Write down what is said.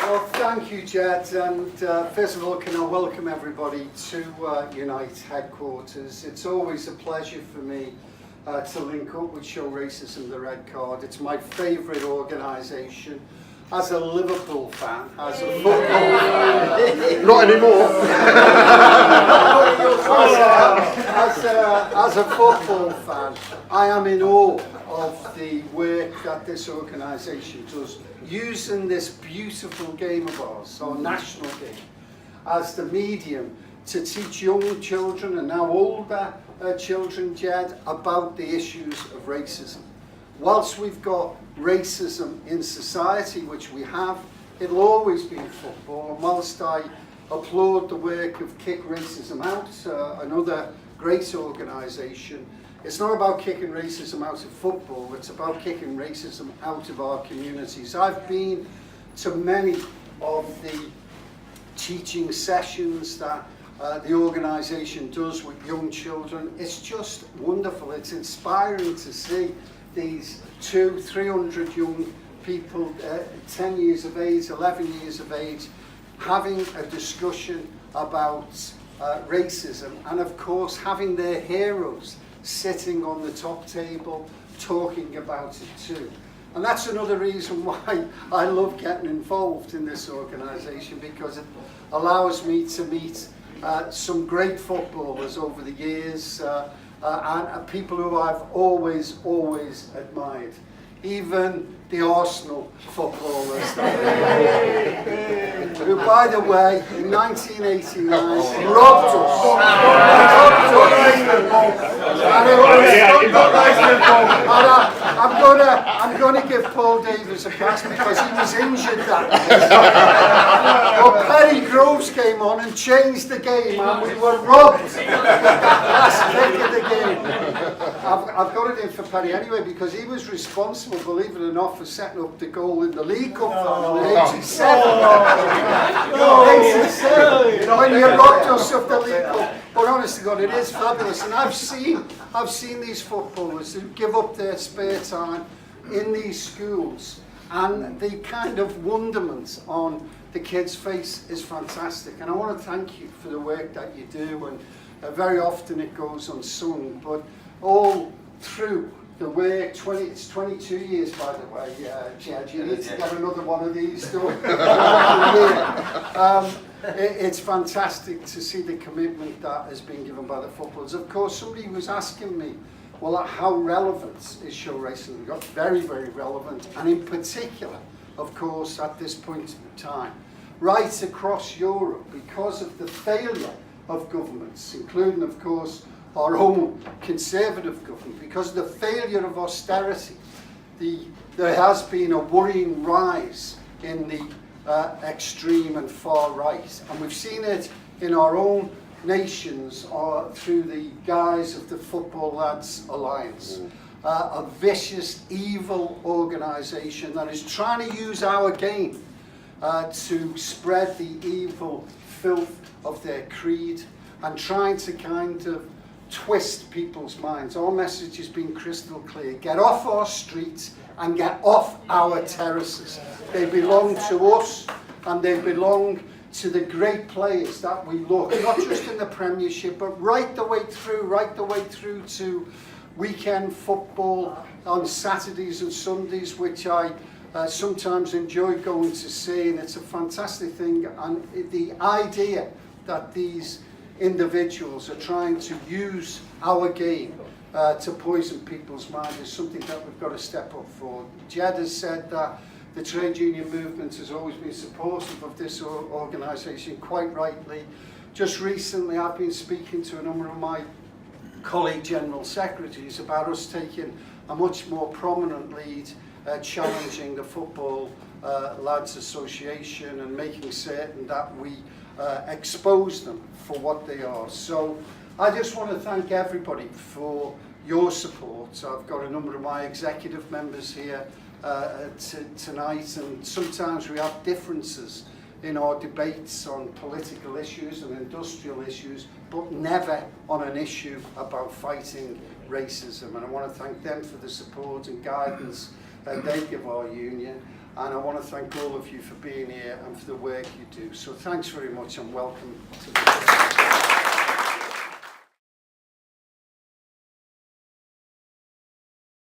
Well, thank you, Jed, and first of all, can I welcome everybody to Unite headquarters. It's always a pleasure for me to link up with Show Racism the Red Card. It's my favourite organisation. As a Liverpool fan, as a football fan. Not anymore. as a football fan, I am in awe of the work that this organisation does, using this beautiful game of ours, our national game, as the medium to teach young children and now older children, Jed, about the issues of racism. Whilst we've got racism in society, which we have, it'll always be in football. And whilst I applaud the work of Kick Racism Out, another great organisation, it's not about kicking racism out of football, it's about kicking racism out of our communities. I've been to many of the teaching sessions that the organisation does with young children. It's just wonderful. It's inspiring to see these 200-300 young people, 10 years of age, 11 years of age, having a discussion about racism, and of course having their heroes sitting on the top table talking about it too. And that's another reason why I love getting involved in this organisation, because it allows me to meet some great footballers over the years, and people who I've always admired. Even the Arsenal footballers, who, by the way, in 1989 robbed us. I'm going to give Paul Davies a pass because he was injured that day. But Perry Groves came on and changed the game, and we were robbed. Last kick of the game. I've got it in for Perry anyway, because he was responsible, believe it or not, for setting up the goal in the League Cup final in '87. When you robbed us of the League Cup. But honestly, God, it is fabulous. And I've seen these footballers who give up their spare time in these schools, and the kind of wonderment on the kids' face is fantastic. And I want to thank you for the work that you do, and very often it goes unsung, but all through the work, it's 22 years, by the way, Jed, you need to get another one of these done. It's fantastic to see the commitment that has been given by the footballers. Of course, somebody was asking me, well, how relevant is Show Racism? We got very, very relevant, and in particular, of course, at this point in time, right across Europe, because of the failure of governments, including, of course, our own Conservative government, because of the failure of austerity, there has been a worrying rise in the extreme and far right. And we've seen it in our own nations through the guise of the Football Lads Alliance, a vicious, evil organisation that is trying to use our game to spread the evil filth of their creed and trying to kind of twist people's minds. Our message has been crystal clear. Get off our streets and get off our terraces. They belong to us, and they belong to the great players that we look, not just in the Premiership, but right the way through to weekend football on Saturdays and Sundays, which I sometimes enjoy going to see, and it's a fantastic thing. And the idea that these individuals are trying to use our game to poison people's minds is something that we've got to step up for. Jed has said that the trade union movement has always been supportive of this organisation, quite rightly. Just recently I've been speaking to a number of my colleague general secretaries about us taking a much more prominent lead challenging the Football Lads Association and making certain that we expose them for what they are. So I just want to thank everybody for your support. I've got a number of my executive members here tonight, and sometimes we have differences in our debates on political issues and industrial issues, but never on an issue about fighting racism. And I want to thank them for the support and guidance they give our union. And I want to thank all of you for being here and for the work you do. So thanks very much and welcome to the